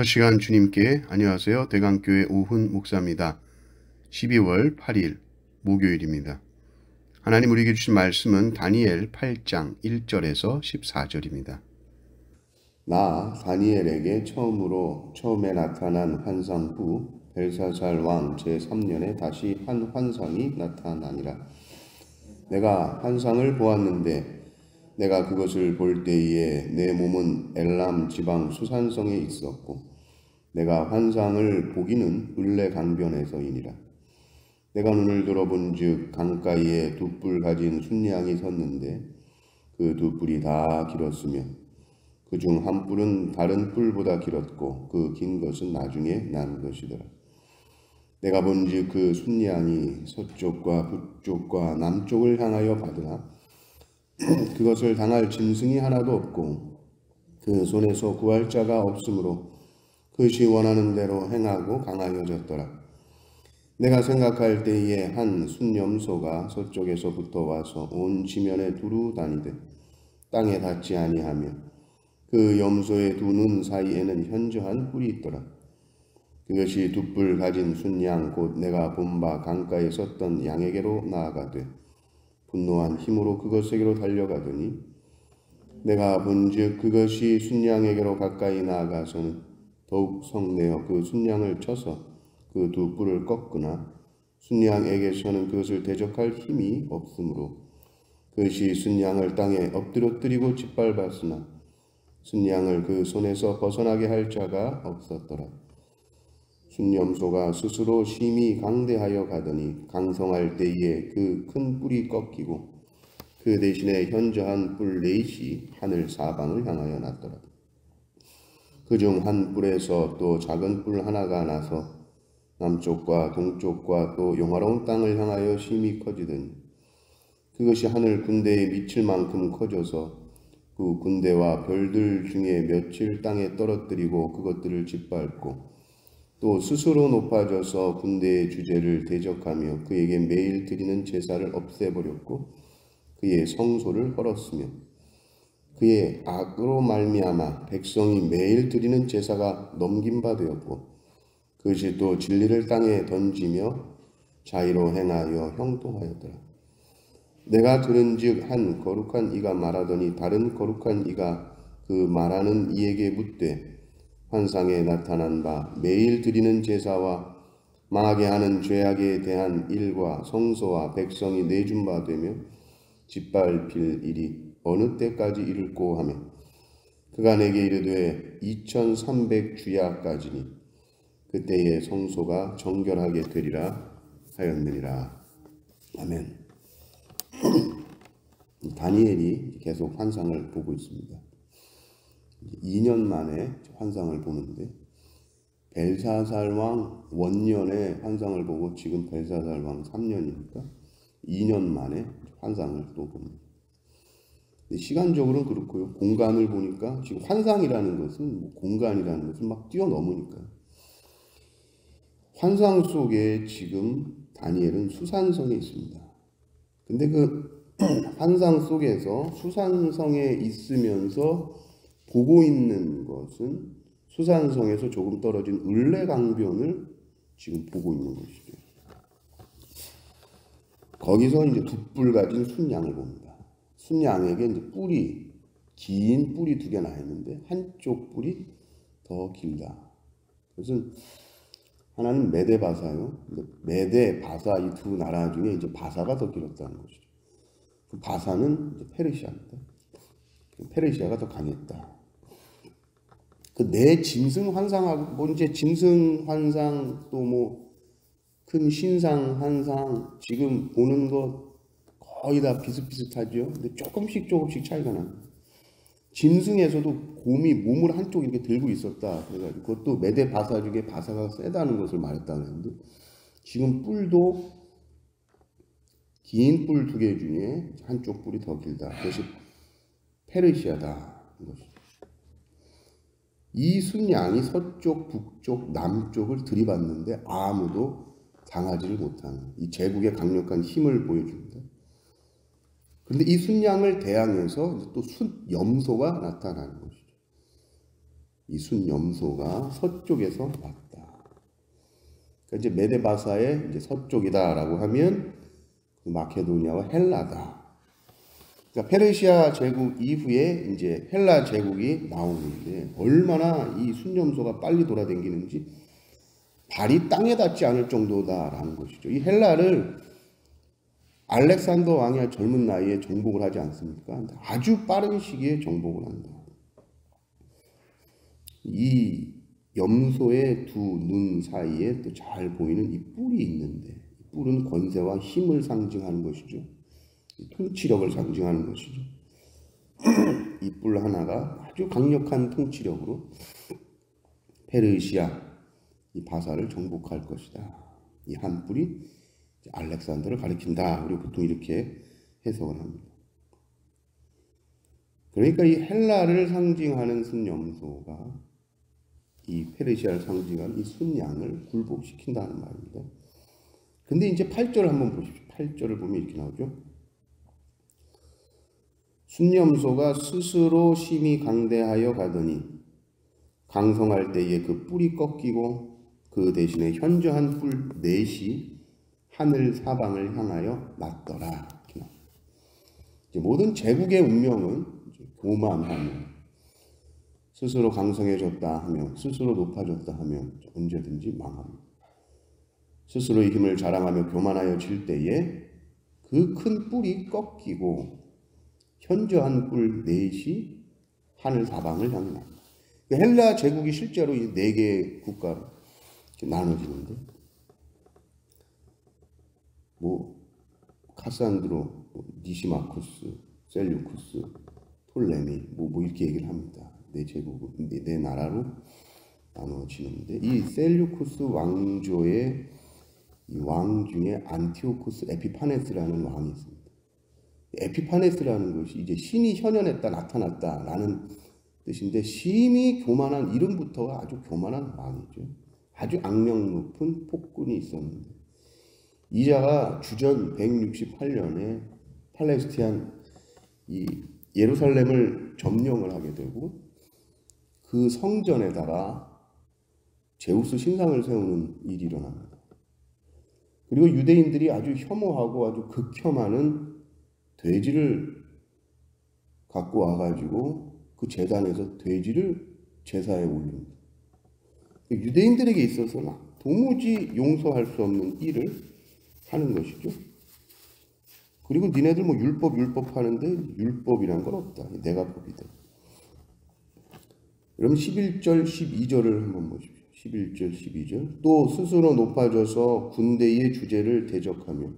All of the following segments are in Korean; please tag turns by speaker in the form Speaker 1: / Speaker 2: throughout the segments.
Speaker 1: 첫 시간 주님께 안녕하세요. 대강교회 오훈 목사입니다. 12월 8일 목요일입니다. 하나님 우리에게 주신 말씀은 다니엘 8장 1절에서 14절입니다. 나 다니엘에게 처음에 나타난 환상 후 벨사살 왕 제3년에 다시 한 환상이 나타나니라. 내가 환상을 보았는데 내가 그것을 볼 때에 내 몸은 엘람 지방 수산성에 있었고 내가 환상을 보기는 을레 강변에서이니라. 내가 눈을 들어본즉 강가에 두 뿔 가진 순양이 섰는데 그 두 뿔이 다 길었으며 그 중 한 뿔은 다른 뿔보다 길었고 그 긴 것은 나중에 난 것이더라. 내가 본즉 그 순양이 서쪽과 북쪽과 남쪽을 향하여 가더라. 그것을 당할 짐승이 하나도 없고 그 손에서 구할 자가 없으므로 그것이 원하는 대로 행하고 강하여졌더라. 내가 생각할 때에 한 순염소가 서쪽에서부터 와서 온 지면에 두루 다니되 땅에 닿지 아니하며 그 염소의 두 눈 사이에는 현저한 뿔이 있더라. 그것이 두 뿔 가진 순양 곧 내가 본 바 강가에 섰던 양에게로 나아가되 분노한 힘으로 그것에게로 달려가더니 내가 본즉 그것이 순양에게로 가까이 나아가서는 더욱 성내어 그 순양을 쳐서 그 두 뿔을 꺾으나 순양에게서는 그것을 대적할 힘이 없으므로 그것이 순양을 땅에 엎드려뜨리고 짓밟았으나 순양을 그 손에서 벗어나게 할 자가 없었더라. 순염소가 스스로 심히 강대하여 가더니 강성할 때에 그 큰 뿔이 꺾이고 그 대신에 현저한 뿔 넷이 하늘 사방을 향하여 났더라. 그중 한 뿔에서 또 작은 뿔 하나가 나서 남쪽과 동쪽과 또 용화로운 땅을 향하여 심히 커지더니 그것이 하늘 군대에 미칠 만큼 커져서 그 군대와 별들 중에 며칠 땅에 떨어뜨리고 그것들을 짓밟고 또 스스로 높아져서 군대의 주제를 대적하며 그에게 매일 드리는 제사를 없애버렸고 그의 성소를 헐었으며 그의 악으로 말미암아 백성이 매일 드리는 제사가 넘긴 바 되었고 그것이 또 진리를 땅에 던지며 자의로 행하여 형통하였더라. 내가 들은즉 한 거룩한 이가 말하더니 다른 거룩한 이가 그 말하는 이에게 묻되 환상에 나타난 바 매일 드리는 제사와 망하게 하는 죄악에 대한 일과 성소와 백성이 내준 바 되며 짓밟힐 일이 어느 때까지 이를꼬 하며 그가 내게 이르되 2300 주야까지니 그때에 성소가 정결하게 되리라 하였느니라. 아멘. 다니엘이 계속 환상을 보고 있습니다. 2년 만에 환상을 보는데 벨사살 왕 원년에 환상을 보고 지금 벨사살 왕 3년이니까 2년 만에 환상을 또 봅니다. 시간적으로는 그렇고요. 공간을 보니까 지금 환상이라는 것은 공간이라는 것을 막 뛰어넘으니까요. 환상 속에 지금 다니엘은 수산성에 있습니다. 근데 그 환상 속에서 수산성에 있으면서 보고 있는 것은 수산성에서 조금 떨어진 을레 강변을 지금 보고 있는 것이죠. 거기서 이제 두 뿔 가진 순양을 봅니다. 순양에게 이제 긴 뿔이 두 개 나 있는데 한쪽 뿔이 더 길다. 그것은 하나는 메대 바사요. 메대 바사 이 두 나라 중에 이제 바사가 더 길었다는 것이죠. 그 바사는 이제 페르시아입니다. 페르시아가 더 강했다. 그 내 짐승 환상하고 뭐 이제 짐승 환상 또 뭐 큰 신상 환상 지금 보는 것 거의 다 비슷비슷하죠. 근데 조금씩 차이가 납니다. 짐승에서도 곰이 몸을 한쪽 이렇게 들고 있었다. 그래가지고 그것도 메대 바사 중에 바사가 세다는 것을 말했다고 했는데 지금 뿔도 긴 뿔 두 개 중에 한쪽 뿔이 더 길다. 그것이 페르시아다. 이것이죠. 이 순양이 서쪽, 북쪽, 남쪽을 들이받는데 아무도 당하지를 못하는 이 제국의 강력한 힘을 보여줍니다. 그런데 이 순양을 대항해서 또 염소가 나타나는 것이죠. 이 순염소가 서쪽에서 왔다. 그러니까 이제 메데바사의 이제 서쪽이다라고 하면 마케도니아와 헬라다. 그러니까 페르시아 제국 이후에 이제 헬라 제국이 나오는데 얼마나 이 순염소가 빨리 돌아다니는지 발이 땅에 닿지 않을 정도다라는 것이죠. 이 헬라를 알렉산더 왕이 젊은 나이에 정복을 하지 않습니까? 아주 빠른 시기에 정복을 한다. 이 염소의 두 눈 사이에 또 잘 보이는 이 뿔이 있는데, 이 뿔은 권세와 힘을 상징하는 것이죠. 통치력을 상징하는 것이죠. 이 뿔 하나가 아주 강력한 통치력으로 페르시아 이 바사를 정복할 것이다. 이 한 뿔이 알렉산더를 가리킨다. 우리 보통 이렇게 해석을 합니다. 그러니까 이 헬라를 상징하는 순염소가 이 페르시아를 상징하는 이 순양을 굴복시킨다는 말입니다. 근데 이제 8절을 한번 보십시오. 8절을 보면 이렇게 나오죠. 순염소가 스스로 심히 강대하여 가더니 강성할 때에 그 뿔이 꺾이고 그 대신에 현저한 뿔 넷이 하늘 사방을 향하여 났더라. 이제 모든 제국의 운명은 교만하며 스스로 강성해졌다 하면, 스스로 높아졌다 하면 언제든지 망합니다. 스스로의 힘을 자랑하며 교만하여 질 때에 그 큰 뿔이 꺾이고 현저한 뿔 넷이 하늘 사방을 향해 납니다. 헬라 제국이 실제로 이 네 개의 국가로 나눠지는데, 카산드로, 니시마쿠스, 셀류쿠스, 톨레미, 이렇게 얘기를 합니다. 네 제국은 네 나라로 나눠지는데, 이 셀류쿠스 왕조의 이 왕 중에 안티오쿠스 에피파네스라는 왕이 있습니다. 에피파네스라는 것이 이제 신이 현현했다, 나타났다라는 뜻인데, 심히 교만한, 이름부터가 아주 교만한 왕이죠. 아주 악명 높은 폭군이 있었는데, 이 자가 주전 168년에 팔레스티안 이 예루살렘을 점령을 하게 되고, 그 성전에다가 제우스 신상을 세우는 일이 일어납니다. 그리고 유대인들이 아주 혐오하고 아주 극혐하는 돼지를 갖고 와가지고 그 제단에서 돼지를 제사에 올립니다. 유대인들에게 있어서는 도무지 용서할 수 없는 일을 하는 것이죠. 그리고 니네들 율법 하는데 율법이란 건 없다. 내가 법이다. 그럼 11절 12절을 한번 보십시오. 11절 12절. 또 스스로 높아져서 군대의 주제를 대적하며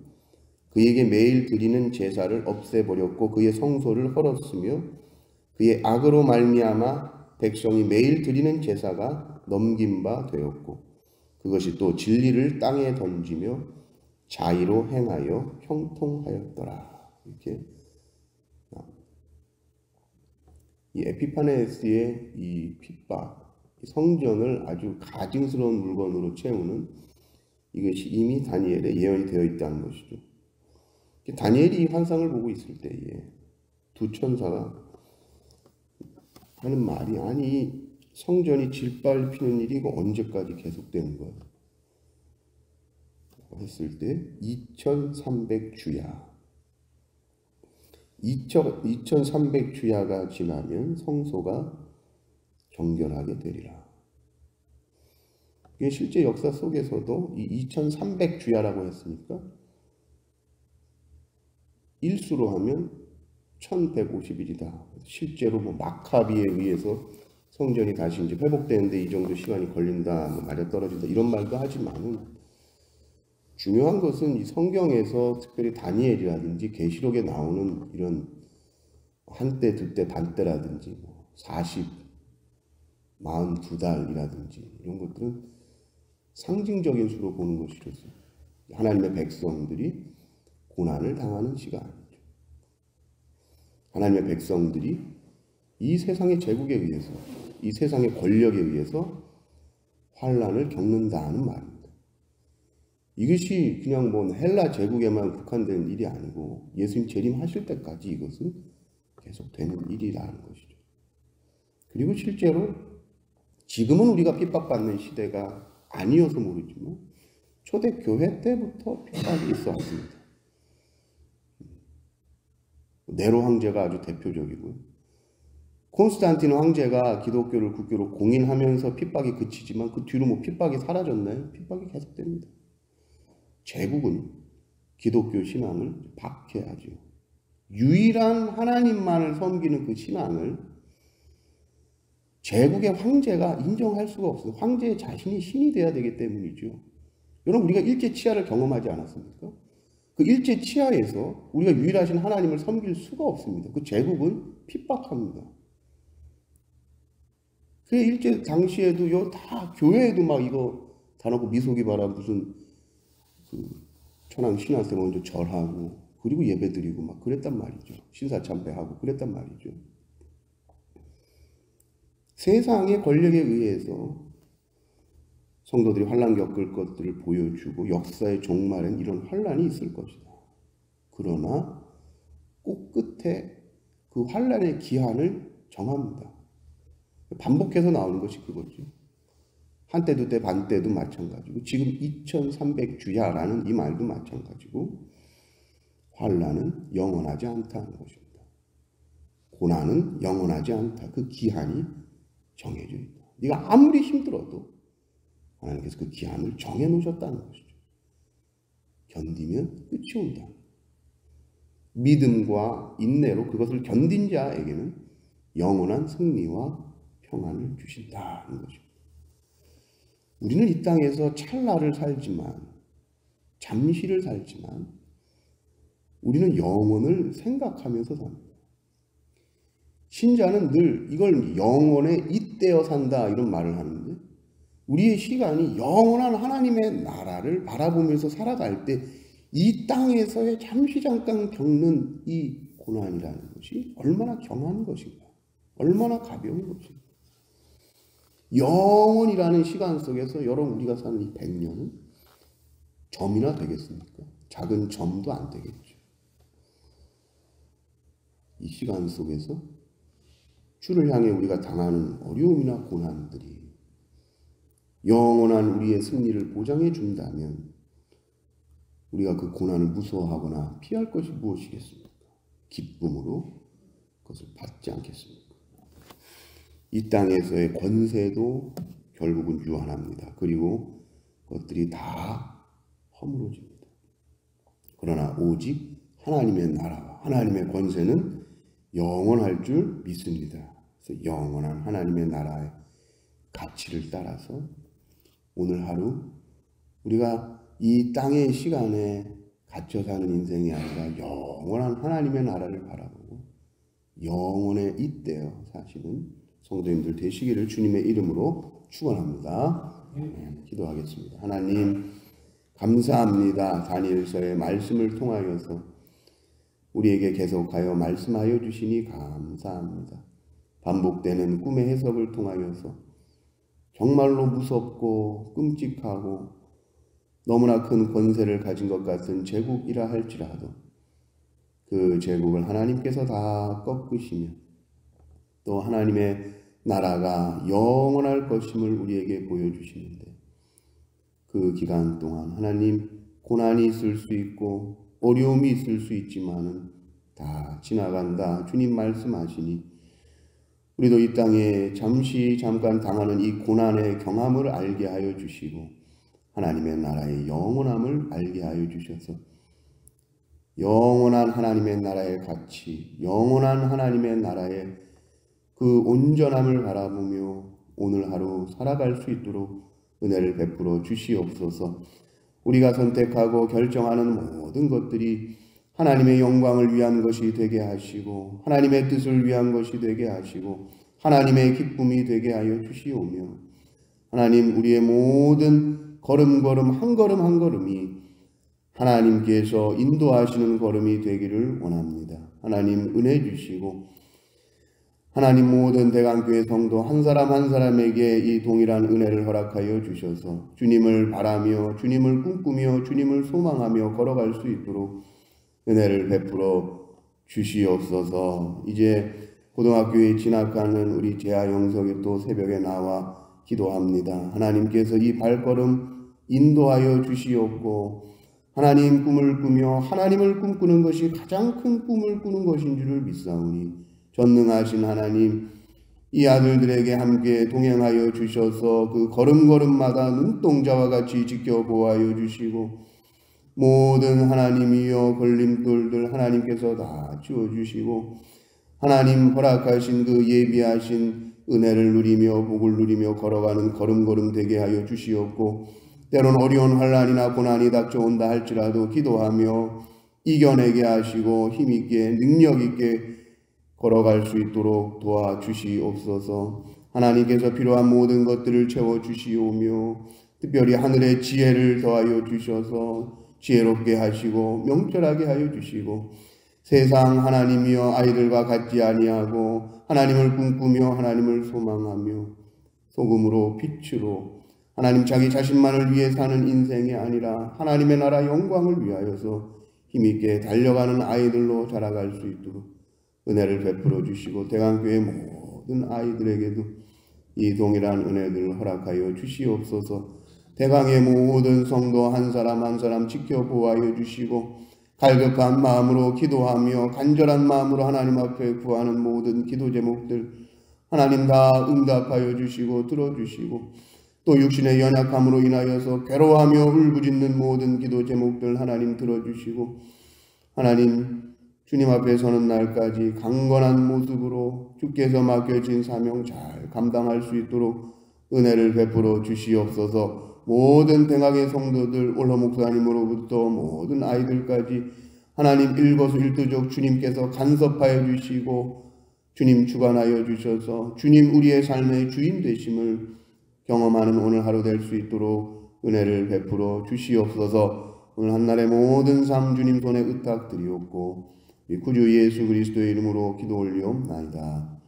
Speaker 1: 그에게 매일 드리는 제사를 없애버렸고 그의 성소를 헐었으며 그의 악으로 말미암아 백성이 매일 드리는 제사가 넘긴 바 되었고 그것이 또 진리를 땅에 던지며 자의로 행하여 형통하였더라. 이렇게 이 에피파네스의 이 핍박, 성전을 아주 가증스러운 물건으로 채우는 이것이 이미 다니엘에 예언이 되어 있다는 것이죠. 다니엘이 이 환상을 보고 있을 때에 두 천사가 하는 말이, 아니 성전이 질밟히는 일이 이거 언제까지 계속되는 거야? 했을 때 2300주야. 2300주야가 지나면 성소가 정결하게 되리라. 이게 실제 역사 속에서도 이 2300주야라고 했으니까 일수로 하면 1150일이다. 실제로 마카비에 의해서 성전이 다시 이제 회복되는데 이 정도 시간이 걸린다, 맞아 떨어진다 이런 말도 하지만은, 중요한 것은 이 성경에서 특별히 다니엘이라든지 계시록에 나오는 이런 한때, 두때, 반때라든지 42달이라든지 이런 것들은 상징적인 수로 보는 것이죠. 하나님의 백성들이 고난을 당하는 시간이죠. 하나님의 백성들이 이 세상의 제국에 의해서, 이 세상의 권력에 의해서 환난을 겪는다는 말입니다. 이것이 그냥 헬라 제국에만 국한된 일이 아니고 예수님 재림하실 때까지 이것은 계속되는 일이라는 것이죠. 그리고 실제로 지금은 우리가 핍박받는 시대가 아니어서 모르지만 초대교회 때부터 핍박이 있어 왔습니다. 네로 황제가 아주 대표적이고요. 콘스탄틴 황제가 기독교를 국교로 공인하면서 핍박이 그치지만 그 뒤로 뭐 핍박이 사라졌나요? 핍박이 계속됩니다. 제국은 기독교 신앙을 박해하죠. 유일한 하나님만을 섬기는 그 신앙을 제국의 황제가 인정할 수가 없어요. 황제 자신이 신이 돼야 되기 때문이죠. 여러분, 우리가 일제치하를 경험하지 않았습니까? 그 일제치하에서 우리가 유일하신 하나님을 섬길 수가 없습니다. 그 제국은 핍박합니다. 그 일제 당시에도 다 교회에도 막 이거 다 놓고 미소기 바라 무슨 그 천황 신한테 먼저 절하고 그리고 예배드리고 막 그랬단 말이죠. 신사참배하고 그랬단 말이죠. 세상의 권력에 의해서 성도들이 환난 겪을 것들을 보여주고 역사의 종말엔 이런 환난이 있을 것이다. 그러나 꼭 끝에 그 환난의 기한을 정합니다. 반복해서 나오는 것이 그거죠. 한때 두때 반때도 마찬가지고 지금 2300주야라는 이 말도 마찬가지고 환난은 영원하지 않다는 것입니다. 고난은 영원하지 않다. 그 기한이 정해져 있다. 네가 아무리 힘들어도 하나님께서 그 기한을 정해놓으셨다는 것이죠. 견디면 끝이 온다. 믿음과 인내로 그것을 견딘 자에게는 영원한 승리와 평안을 주신다는 것입니다. 우리는 이 땅에서 찰나를 살지만, 잠시를 살지만 우리는 영원을 생각하면서 삽니다. 신자는 늘 이걸 영원에 잇대어 산다 이런 말을 하는데 우리의 시간이 영원한 하나님의 나라를 바라보면서 살아갈 때 이 땅에서의 잠시 잠깐 겪는 이 고난이라는 것이 얼마나 경한 것인가, 얼마나 가벼운 것인가. 영원이라는 시간 속에서 여러분 우리가 사는 이 100년은 점이나 되겠습니까? 작은 점도 안 되겠죠. 이 시간 속에서 주를 향해 우리가 당하는 어려움이나 고난들이 영원한 우리의 승리를 보장해 준다면 우리가 그 고난을 무서워하거나 피할 것이 무엇이겠습니까? 기쁨으로 그것을 받지 않겠습니까? 이 땅에서의 권세도 결국은 유한합니다. 그리고 그것들이 다 허물어집니다. 그러나 오직 하나님의 나라와 하나님의 권세는 영원할 줄 믿습니다. 그래서 영원한 하나님의 나라의 가치를 따라서 오늘 하루 우리가 이 땅의 시간에 갇혀 사는 인생이 아니라 영원한 하나님의 나라를 바라보고 영원에 잇대어 사시는 성도님들 되시기를 주님의 이름으로 축원합니다. 기도하겠습니다. 하나님 감사합니다. 다니엘서의 말씀을 통하여서 우리에게 계속하여 말씀하여 주시니 감사합니다. 반복되는 꿈의 해석을 통하여서 정말로 무섭고 끔찍하고 너무나 큰 권세를 가진 것 같은 제국이라 할지라도 그 제국을 하나님께서 다 꺾으시며 또 하나님의 나라가 영원할 것임을 우리에게 보여주시는데 그 기간 동안 하나님 고난이 있을 수 있고 어려움이 있을 수 있지만은 다 지나간다 주님 말씀하시니 우리도 이 땅에 잠깐 당하는 이 고난의 경험을 알게 하여 주시고 하나님의 나라의 영원함을 알게 하여 주셔서 영원한 하나님의 나라의 가치, 영원한 하나님의 나라의 그 온전함을 바라보며 오늘 하루 살아갈 수 있도록 은혜를 베풀어 주시옵소서. 우리가 선택하고 결정하는 모든 것들이 하나님의 영광을 위한 것이 되게 하시고 하나님의 뜻을 위한 것이 되게 하시고 하나님의 기쁨이 되게 하여 주시오며 하나님 우리의 모든 걸음걸음 한 걸음 한 걸음이 하나님께서 인도하시는 걸음이 되기를 원합니다. 하나님 은혜 주시고 하나님 모든 대강교회 성도 한 사람 한 사람에게 이 동일한 은혜를 허락하여 주셔서 주님을 바라며 주님을 꿈꾸며 주님을 소망하며 걸어갈 수 있도록 은혜를 베풀어 주시옵소서. 이제 고등학교에 진학하는 우리 재하 영석이 또 새벽에 나와 기도합니다. 하나님께서 이 발걸음 인도하여 주시옵고 하나님 꿈을 꾸며 하나님을 꿈꾸는 것이 가장 큰 꿈을 꾸는 것인 줄을 믿사오니 전능하신 하나님 이 아들들에게 함께 동행하여 주셔서 그 걸음걸음마다 눈동자와 같이 지켜보아여 주시고 모든 하나님이여 걸림돌들 하나님께서 다 지워주시고 하나님 허락하신 그 예비하신 은혜를 누리며 복을 누리며 걸어가는 걸음걸음 되게 하여 주시옵고 때론 어려운 환난이나 고난이 닥쳐온다 할지라도 기도하며 이겨내게 하시고 힘있게 능력있게 걸어갈 수 있도록 도와주시옵소서. 하나님께서 필요한 모든 것들을 채워주시오며 특별히 하늘의 지혜를 더하여 주셔서 지혜롭게 하시고 명철하게 하여 주시고 세상 하나님이여 아이들과 같지 아니하고 하나님을 꿈꾸며 하나님을 소망하며 소금으로 빛으로 하나님 자기 자신만을 위해 사는 인생이 아니라 하나님의 나라 영광을 위하여서 힘있게 달려가는 아이들로 자라갈 수 있도록 은혜를 베풀어 주시고 대강교회 모든 아이들에게도 이 동일한 은혜들을 허락하여 주시옵소서. 대강의 모든 성도 한 사람 한 사람 지켜보아여 주시고 갈급한 마음으로 기도하며 간절한 마음으로 하나님 앞에 구하는 모든 기도 제목들 하나님 다 응답하여 주시고 들어주시고 또 육신의 연약함으로 인하여서 괴로워하며 울부짖는 모든 기도 제목들 하나님 들어주시고 하나님 주님 앞에 서는 날까지 강건한 모습으로 주께서 맡겨진 사명 잘 감당할 수 있도록 은혜를 베풀어 주시옵소서. 모든 대강의 성도들 올호 목사님으로부터 모든 아이들까지 하나님 일거수일투족 주님께서 간섭하여 주시고 주님 주관하여 주셔서 주님 우리의 삶의 주인 되심을 경험하는 오늘 하루 될 수 있도록 은혜를 베풀어 주시옵소서. 오늘 한날의 모든 삶 주님 손에 의탁드리옵고 우리 구주 예수 그리스도의 이름으로 기도 올리옵나이다.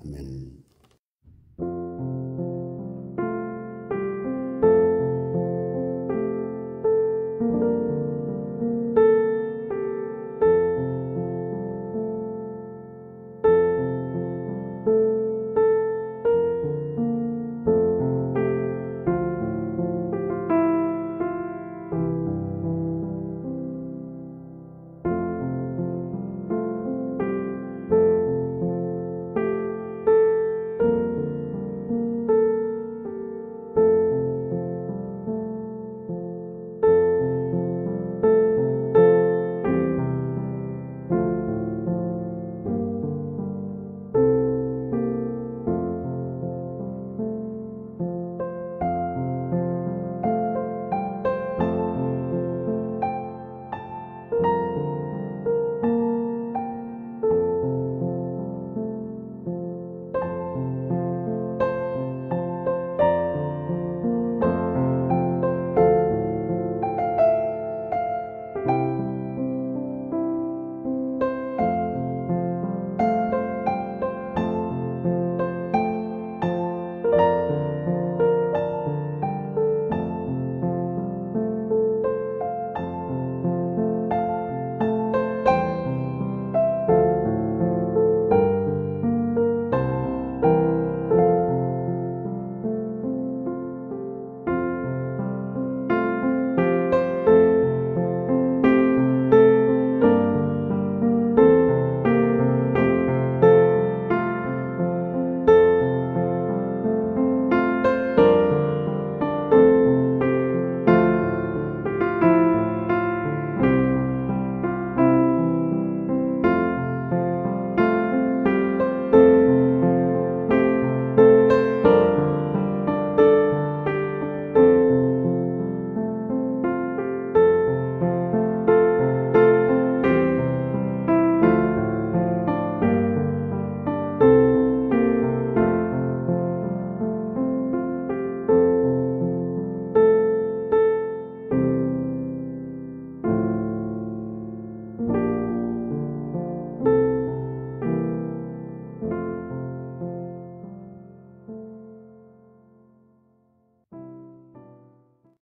Speaker 1: 아멘.